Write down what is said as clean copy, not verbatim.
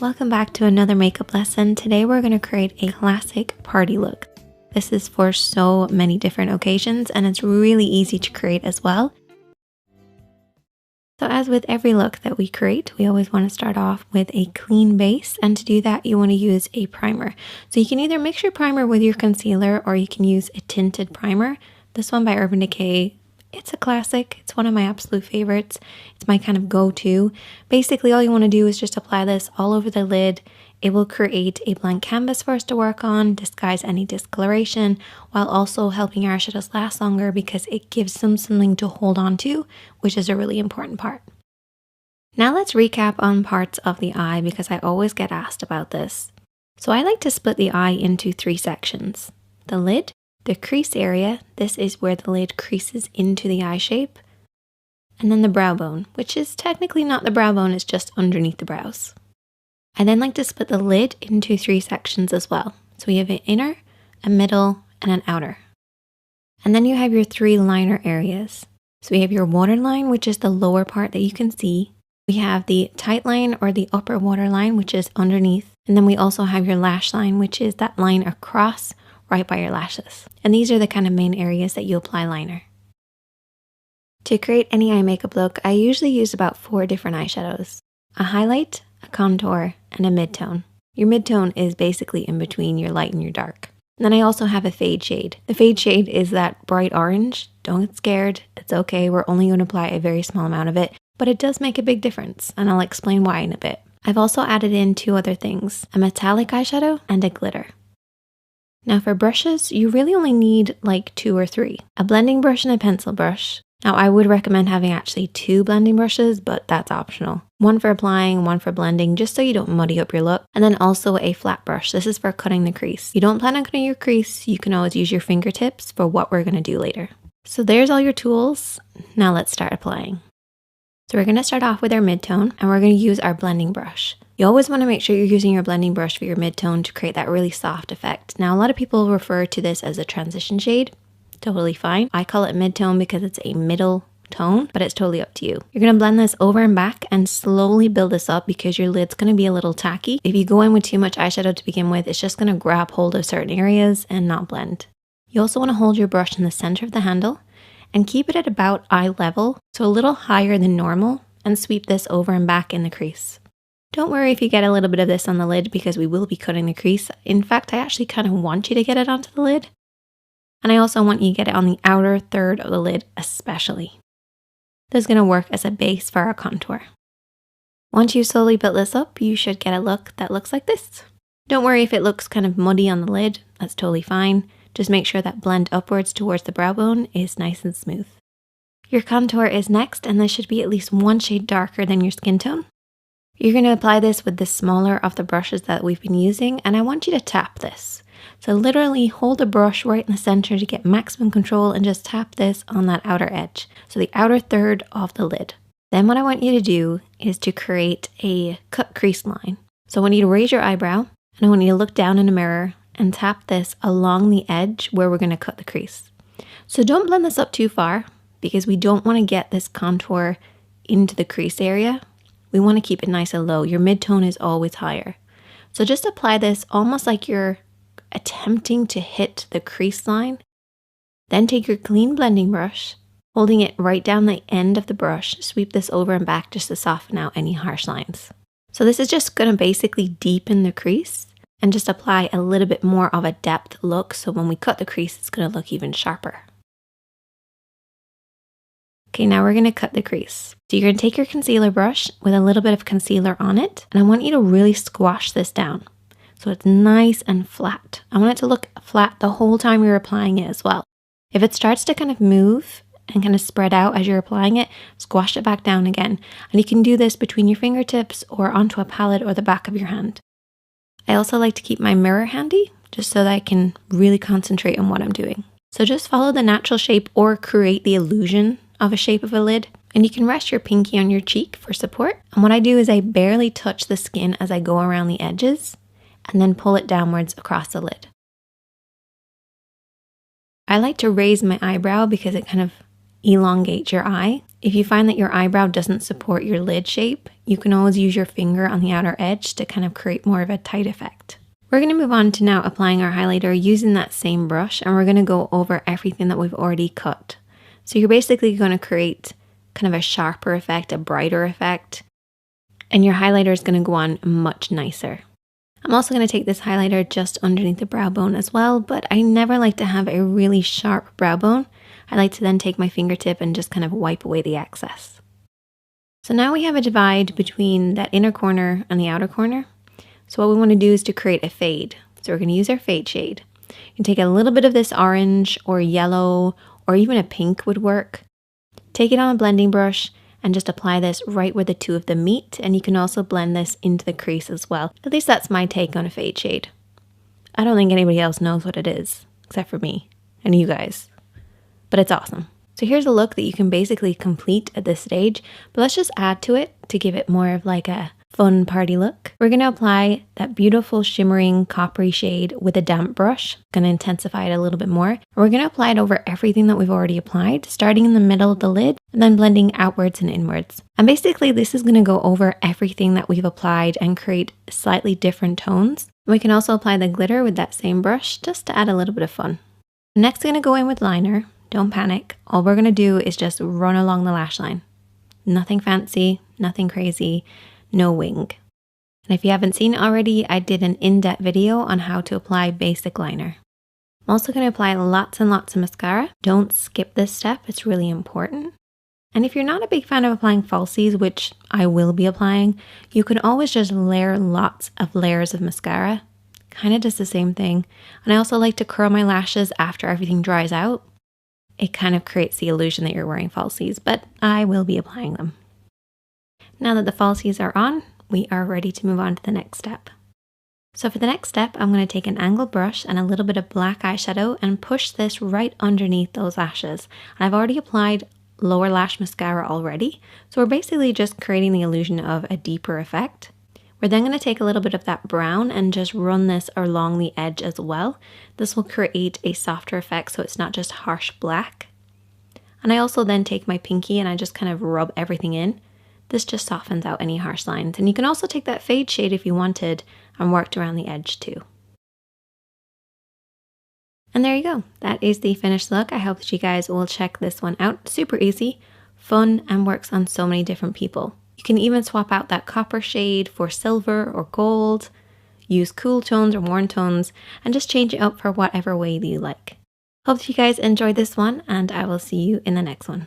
Welcome back to another makeup lesson. Today we're going to create a classic party look. This is for so many different occasions and it's really easy to create as well. So as with every look that we create, we always want to start off with a clean base, and to do that you want to use a primer. So you can either mix your primer with your concealer or you can use a tinted primer. This one by Urban Decay, it's a classic. It's one of my absolute favorites. It's my kind of go-to. Basically, all you want to do is just apply this all over the lid. It will create a blank canvas for us to work on, disguise any discoloration, while also helping our eyeshadows last longer because it gives them something to hold on to, which is a really important part. Now let's recap on parts of the eye because I always get asked about this. So I like to split the eye into 3 sections. The lid, the crease area, this is where the lid creases into the eye shape, and then the brow bone, which is technically not the brow bone, it's just underneath the brows. I then like to split the lid into 3 sections as well. So we have an inner, a middle, and an outer. And then you have your 3 liner areas. So we have your waterline, which is the lower part that you can see. We have the tight line or the upper waterline, which is underneath. And then we also have your lash line, which is that line across right by your lashes. And these are the kind of main areas that you apply liner. To create any eye makeup look, I usually use about 4 different eyeshadows. A highlight, a contour, and a mid-tone. Your mid-tone is basically in between your light and your dark. And then I also have a fade shade. The fade shade is that bright orange. Don't get scared, it's okay, we're only going to apply a very small amount of it, but it does make a big difference, and I'll explain why in a bit. I've also added in 2 other things, a metallic eyeshadow and a glitter. Now for brushes, you really only need like 2 or 3. A blending brush and a pencil brush. Now I would recommend having actually 2 blending brushes, but that's optional. One for applying, one for blending, just so you don't muddy up your look. And then also a flat brush. This is for cutting the crease. You don't plan on cutting your crease, you can always use your fingertips for what we're going to do later. So there's all your tools. Now let's start applying. So we're going to start off with our mid-tone and we're going to use our blending brush. You always want to make sure you're using your blending brush for your mid-tone to create that really soft effect. Now a lot of people refer to this as a transition shade. Totally fine. I call it mid-tone because it's a middle tone, but it's totally up to you. You're going to blend this over and back and slowly build this up because your lid's going to be a little tacky. If you go in with too much eyeshadow to begin with, it's just going to grab hold of certain areas and not blend. You also want to hold your brush in the center of the handle and keep it at about eye level, so a little higher than normal, and sweep this over and back in the crease. Don't worry if you get a little bit of this on the lid because we will be cutting the crease. In fact, I actually kind of want you to get it onto the lid. And I also want you to get it on the outer third of the lid especially. This is going to work as a base for our contour. Once you slowly build this up, you should get a look that looks like this. Don't worry if it looks kind of muddy on the lid, that's totally fine. Just make sure that blend upwards towards the brow bone is nice and smooth. Your contour is next, and this should be at least 1 shade darker than your skin tone. You're going to apply this with the smaller of the brushes that we've been using, and I want you to tap this. So literally hold the brush right in the center to get maximum control and just tap this on that outer edge. So the outer third of the lid. Then what I want you to do is to create a cut crease line. So I want you to raise your eyebrow and I want you to look down in a mirror and tap this along the edge where we're going to cut the crease. So don't blend this up too far because we don't want to get this contour into the crease area. We want to keep it nice and low. Your mid-tone is always higher. So just apply this almost like you're attempting to hit the crease line. Then take your clean blending brush, holding it right down the end of the brush, sweep this over and back just to soften out any harsh lines. So this is just going to basically deepen the crease and just apply a little bit more of a depth look, so when we cut the crease, it's going to look even sharper. Okay, now we're going to cut the crease. So you're going to take your concealer brush with a little bit of concealer on it, and I want you to really squash this down so it's nice and flat. I want it to look flat the whole time you're applying it as well. If it starts to kind of move and kind of spread out as you're applying it, squash it back down again. And you can do this between your fingertips or onto a palette or the back of your hand. I also like to keep my mirror handy just so that I can really concentrate on what I'm doing. So just follow the natural shape or create the illusion of a shape of a lid. And you can rest your pinky on your cheek for support. And what I do is I barely touch the skin as I go around the edges and then pull it downwards across the lid. I like to raise my eyebrow because it kind of elongates your eye. If you find that your eyebrow doesn't support your lid shape, you can always use your finger on the outer edge to kind of create more of a tight effect. We're going to move on to now applying our highlighter using that same brush, and we're going to go over everything that we've already cut. So you're basically going to create kind of a sharper effect, a brighter effect, and your highlighter is going to go on much nicer. I'm also going to take this highlighter just underneath the brow bone as well, but I never like to have a really sharp brow bone. I like to then take my fingertip and just kind of wipe away the excess. So now we have a divide between that inner corner and the outer corner. So what we want to do is to create a fade. So we're going to use our fade shade. You can take a little bit of this orange or yellow or even a pink would work. Take it on a blending brush and just apply this right where the two of them meet, and you can also blend this into the crease as well. At least that's my take on a fade shade. I don't think anybody else knows what it is, except for me and you guys. But it's awesome. So here's a look that you can basically complete at this stage, but let's just add to it to give it more of like a fun party look. We're going to apply that beautiful shimmering coppery shade with a damp brush. Going to intensify it a little bit more. We're going to apply it over everything that we've already applied, starting in the middle of the lid and then blending outwards and inwards. And basically this is going to go over everything that we've applied and create slightly different tones. We can also apply the glitter with that same brush just to add a little bit of fun. Next, I'm going to go in with liner. Don't panic. All we're going to do is just run along the lash line. Nothing fancy, nothing crazy, no wing. And if you haven't seen it already, I did an in-depth video on how to apply basic liner. I'm also going to apply lots and lots of mascara. Don't skip this step, it's really important. And if you're not a big fan of applying falsies, which I will be applying, you can always just layer lots of layers of mascara. Kind of does the same thing. And I also like to curl my lashes after everything dries out. It kind of creates the illusion that you're wearing falsies, but I will be applying them. Now that the falsies are on, we are ready to move on to the next step. So for the next step, I'm going to take an angled brush and a little bit of black eyeshadow and push this right underneath those lashes. And I've already applied lower lash mascara already, so we're basically just creating the illusion of a deeper effect. We're then going to take a little bit of that brown and just run this along the edge as well. This will create a softer effect so it's not just harsh black. And I also then take my pinky and I just kind of rub everything in. This just softens out any harsh lines. And you can also take that fade shade if you wanted and worked around the edge too. And there you go. That is the finished look. I hope that you guys will check this one out. Super easy, fun, and works on so many different people. You can even swap out that copper shade for silver or gold, use cool tones or warm tones, and just change it up for whatever way that you like. Hope that you guys enjoyed this one, and I will see you in the next one.